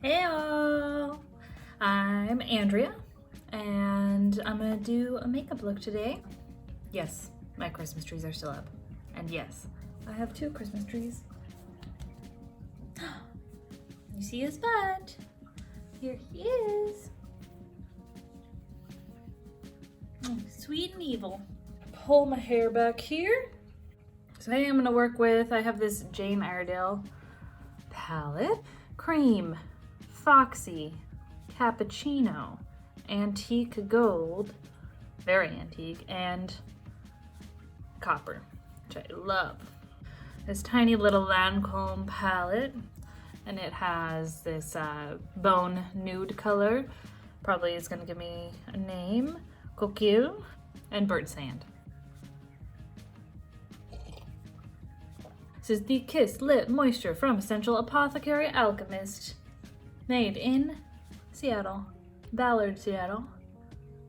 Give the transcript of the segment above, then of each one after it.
Heyo! I'm Andrea, and I'm gonna do a makeup look today. Yes, my Christmas trees are still up. And yes, I have 2 Christmas trees. You see his butt? Here he is. Oh, sweet and evil. Pull my hair back here. So today I'm gonna work with, I have this Jane Iredale palette. Cream, Foxy, Cappuccino, Antique Gold, very antique, and Copper, which I love. This tiny little Lancome palette, and it has this bone nude color. Probably is gonna give me a name, Coquille, and Bird Sand. This is the Kiss Lip Moisture from Essential Apothecary Alchemist. Made in Seattle. Ballard, Seattle.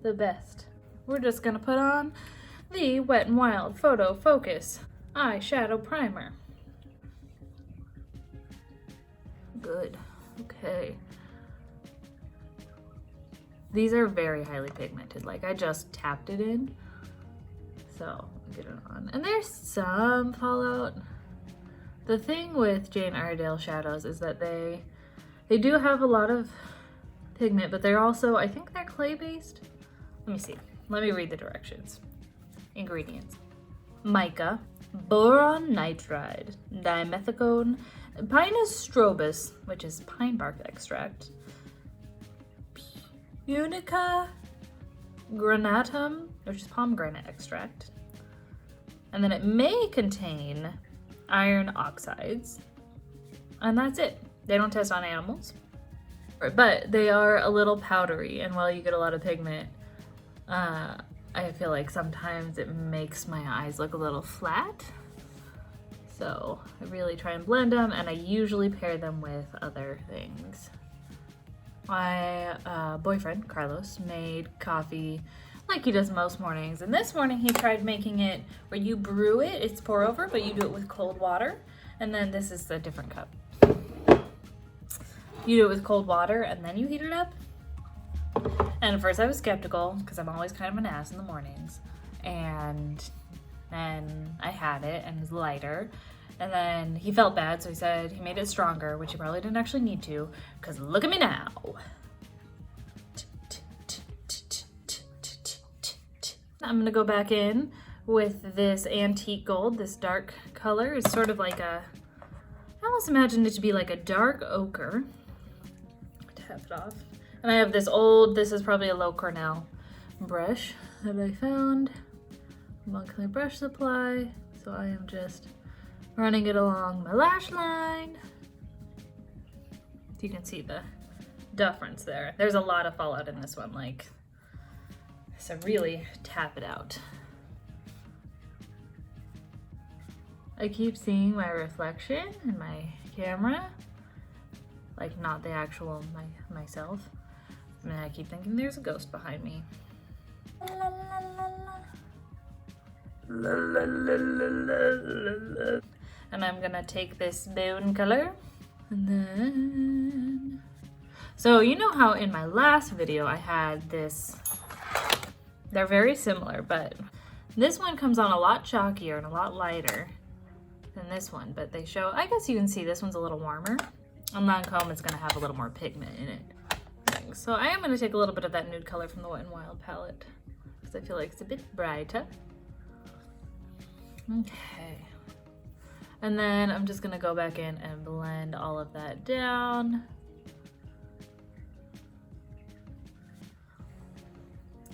The best. We're just gonna put on the Wet n Wild Photo Focus Eyeshadow Primer. Good. Okay. These are very highly pigmented. Like, I just tapped it in. So, get it on. And there's some fallout. The thing with Jane Iredale shadows is that they do have a lot of pigment, but they're also, I think they're clay-based. Let me see. Let me read the directions. Ingredients. Mica, boron nitride, dimethicone, Pinus strobus, which is pine bark extract, Punica granatum, which is pomegranate extract, and then it may contain iron oxides, and that's it. They don't test on animals, but they are a little powdery, and while you get a lot of pigment, I feel like sometimes it makes my eyes look a little flat. So I really try and blend them, and I usually pair them with other things. My boyfriend, Carlos, made coffee like he does most mornings. And this morning he tried making it where you brew it, it's pour over, but you do it with cold water. And then this is a different cup. You do it with cold water and then you heat it up. And at first I was skeptical because I'm always kind of an ass in the mornings. And then I had it and it was lighter. And then he felt bad, so he said he made it stronger, which he probably didn't actually need to, because look at me now. I'm gonna go back in with this antique gold, this dark color. It's sort of like I almost imagined it to be like a dark ochre. Tap it off. And I have this this is probably a low Cornell brush that I found amongst my brush supply. So I am just running it along my lash line. You can see the difference there. There's a lot of fallout in this one, like, so really tap it out. I keep seeing my reflection in my camera, like not the actual myself. And I keep thinking there's a ghost behind me. La, la, la, la. La, la, la, la, la, la. And I'm gonna take this bone color and then, so you know how in my last video I had this, they're very similar, but this one comes on a lot chalkier and a lot lighter than this one, but they show, I guess you can see this one's a little warmer. On Lancome it's gonna have a little more pigment in it. So I am gonna take a little bit of that nude color from the Wet n Wild palette because I feel like it's a bit brighter. Okay. And then I'm just gonna go back in and blend all of that down.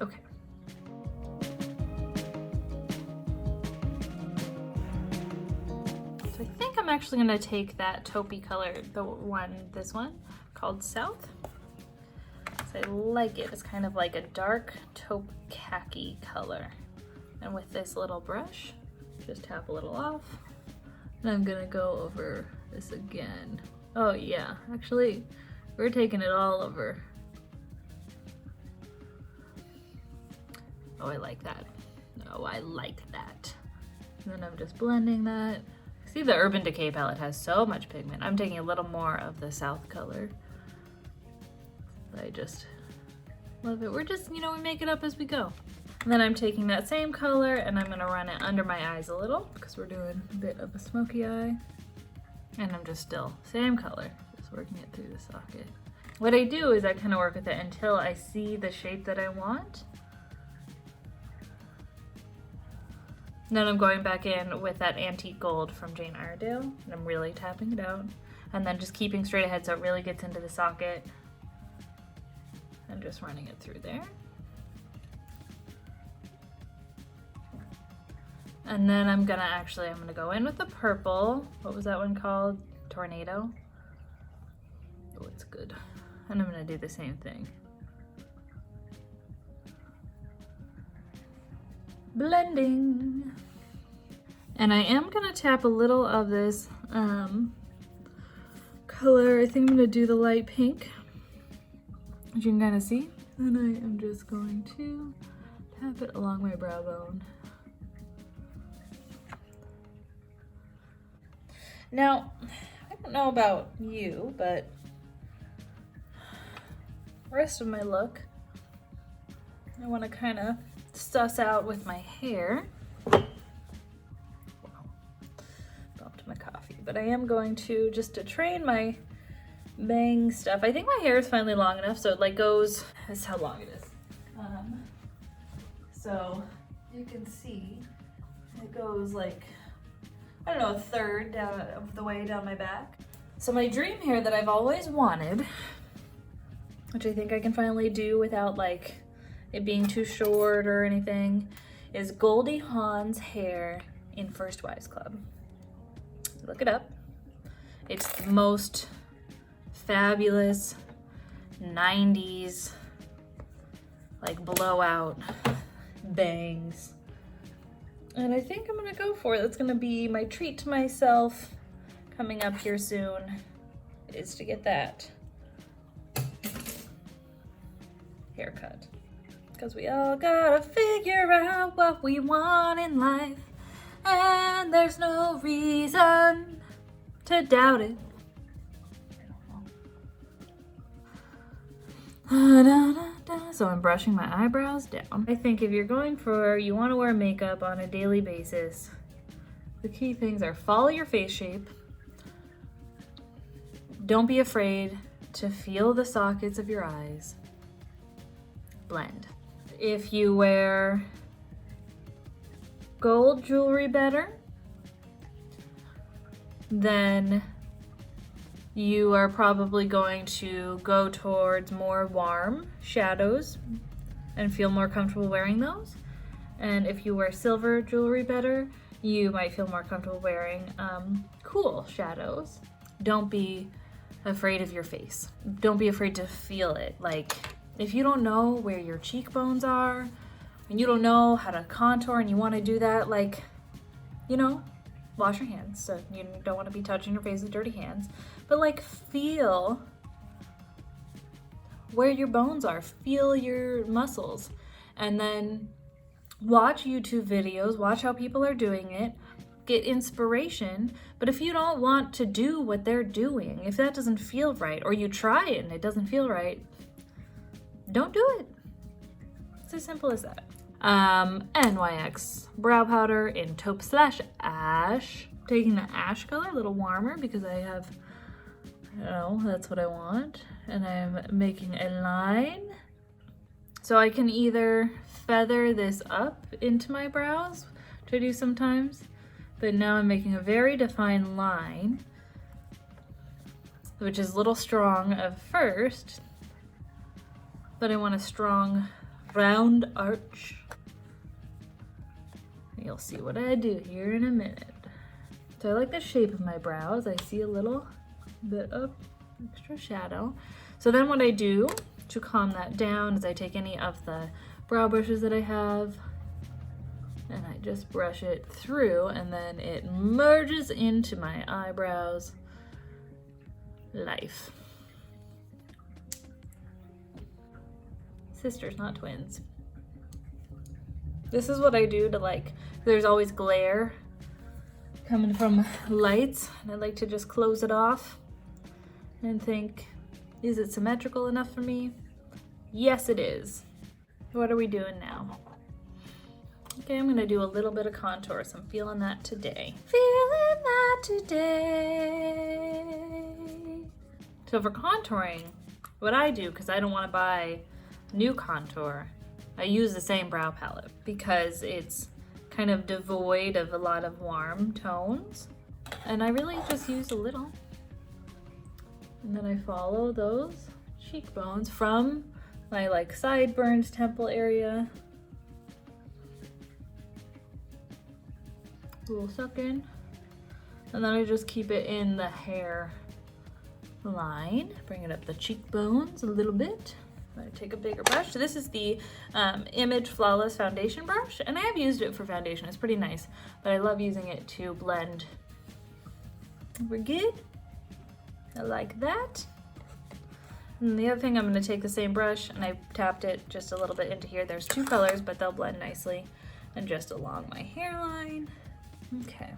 Okay. So I think I'm actually gonna take that taupey color, this one called South. So I like it. It's kind of like a dark taupe khaki color. And with this little brush, just tap a little off. And I'm gonna go over this again. Oh yeah, actually, we're taking it all over. Oh, I like that. Oh, I like that. And then I'm just blending that. See, the Urban Decay palette has so much pigment. I'm taking a little more of the South color I just love it. We're just, you know, we make it up as we go. And then I'm taking that same color and I'm gonna run it under my eyes a little because we're doing a bit of a smoky eye. And I'm just still, same color, just working it through the socket. What I do is I kind of work with it until I see the shape that I want. And then I'm going back in with that antique gold from Jane Iredale, and I'm really tapping it out. And then just keeping straight ahead so it really gets into the socket. And just running it through there. And then I'm gonna go in with the purple. What was that one called? Tornado? Oh, it's good. And I'm gonna do the same thing. Blending. And I am gonna tap a little of this color. I think I'm gonna do the light pink, as you can kind of see. And I am just going to tap it along my brow bone. Now, I don't know about you, but the rest of my look, I want to kind of suss out with my hair. Wow, bumped my coffee. But I am going to, just to train my bang stuff. I think my hair is finally long enough, so it like goes, this is how long it is. So you can see it goes like, I don't know, a third down of the way down my back. So my dream hair that I've always wanted, which I think I can finally do without like it being too short or anything, is Goldie Hawn's hair in First Wives Club. Look it up. It's the most fabulous 90s like blowout bangs. And I think I'm gonna go for it. That's gonna be my treat to myself coming up here soon, is to get that haircut. Because we all gotta figure out what we want in life, and there's no reason to doubt it. So I'm brushing my eyebrows down. I think if you're going for, you want to wear makeup on a daily basis, the key things are follow your face shape. Don't be afraid to feel the sockets of your eyes. Blend. If you wear gold jewelry better, then you are probably going to go towards more warm shadows and feel more comfortable wearing those. And if you wear silver jewelry better, you might feel more comfortable wearing cool shadows. Don't be afraid of your face. Don't be afraid to feel it. Like, if you don't know where your cheekbones are, and you don't know how to contour and you want to do that, like, you know, wash your hands. So you don't want to be touching your face with dirty hands. But like, feel where your bones are, feel your muscles, and then watch YouTube videos, watch how people are doing it, get inspiration. But if you don't want to do what they're doing, if that doesn't feel right, or you try it and it doesn't feel right, don't do it. It's as simple as that. NYX brow powder in taupe / ash. Taking the ash color, a little warmer, because I have, I don't know, that's what I want. And I'm making a line. So I can either feather this up into my brows, which I do sometimes, but now I'm making a very defined line, which is a little strong at first, but I want a strong round arch. You'll see what I do here in a minute. So I like the shape of my brows. I see a little bit of extra shadow. So then what I do to calm that down is I take any of the brow brushes that I have and I just brush it through, and then it merges into my eyebrows. Life. Sisters, not twins. This is what I do to, like, there's always glare coming from lights, and I like to just close it off and think, is it symmetrical enough for me? Yes, it is. What are we doing now? Okay, I'm gonna do a little bit of contour, so I'm feeling that today. Feeling that today. So for contouring, what I do, because I don't want to buy new contour, I use the same brow palette because it's kind of devoid of a lot of warm tones. And I really just use a little. And then I follow those cheekbones from my like sideburns, temple area. A little suck in. And then I just keep it in the hair line. Bring it up the cheekbones a little bit. I take a bigger brush. So this is the Image Flawless Foundation brush, and I have used it for foundation. It's pretty nice, but I love using it to blend. We're good. I like that. And the other thing, I'm going to take the same brush, and I tapped it just a little bit into here. There's two colors, but they'll blend nicely, and just along my hairline. Okay.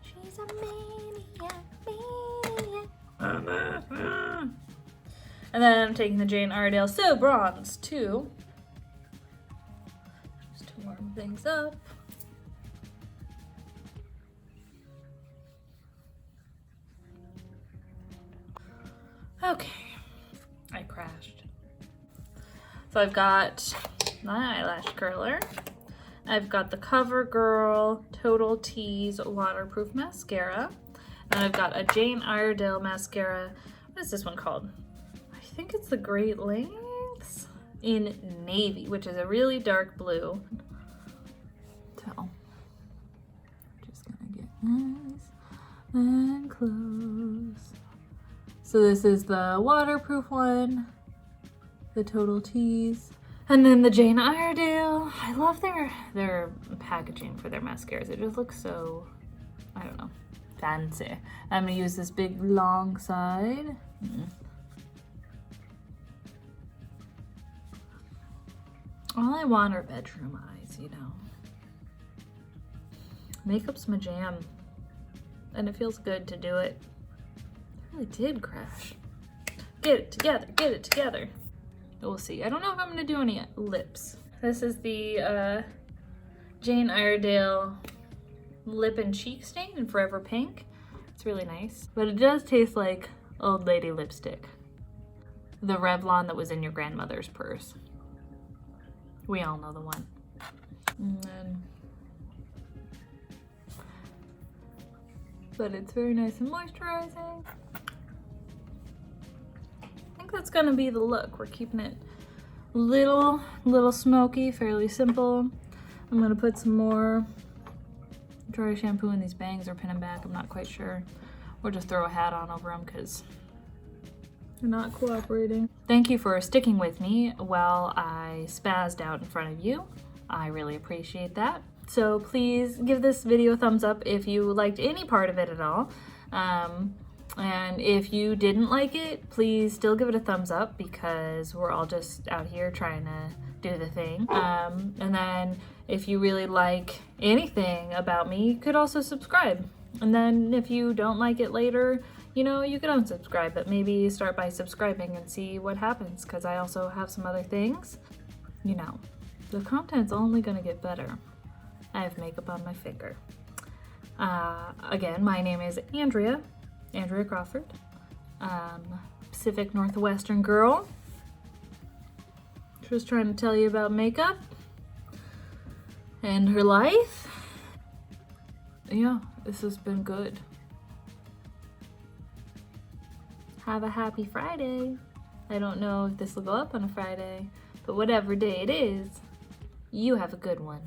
She's a maniac, maniac. And then I'm taking the Jane Iredale So Bronze too, just to warm things up. Okay, I crashed. So I've got my eyelash curler. I've got the CoverGirl Total Tease Waterproof Mascara. And I've got a Jane Iredale mascara. What is this one called? I think it's the Great Lengths in Navy, which is a really dark blue. So, just gonna get nice and close. So this is the waterproof one, the Total Tease. And then the Jane Iredale. I love their packaging for their mascaras. It just looks so, I don't know, fancy. I'm gonna use this big long side. All I want are bedroom eyes, you know. Makeup's my jam, and it feels good to do it. I really did crash. Get it together, get it together. We'll see. I don't know if I'm gonna do any lips. This is the Jane Iredale Lip and Cheek Stain in Forever Pink. It's really nice, but it does taste like old lady lipstick. The Revlon that was in your grandmother's purse. We all know the one. And then, but it's very nice and moisturizing. I think that's gonna be the look. We're keeping it little smoky, fairly simple. I'm gonna put some more dry shampoo in these bangs or pin them back. I'm not quite sure. Or just throw a hat on over them because they're not cooperating. Thank you for sticking with me while I spazzed out in front of you. I really appreciate that. So please give this video a thumbs up if you liked any part of it at all. And if you didn't like it, please still give it a thumbs up because we're all just out here trying to do the thing. And then if you really like anything about me, you could also subscribe. And then if you don't like it later, you know, you could unsubscribe, but maybe start by subscribing and see what happens, because I also have some other things. You know, the content's only gonna get better. I have makeup on my finger. Again, my name is Andrea Crawford, Pacific Northwestern girl. Just trying to tell you about makeup and her life. Yeah, this has been good. Have a happy Friday. I don't know if this will go up on a Friday, but whatever day it is, you have a good one.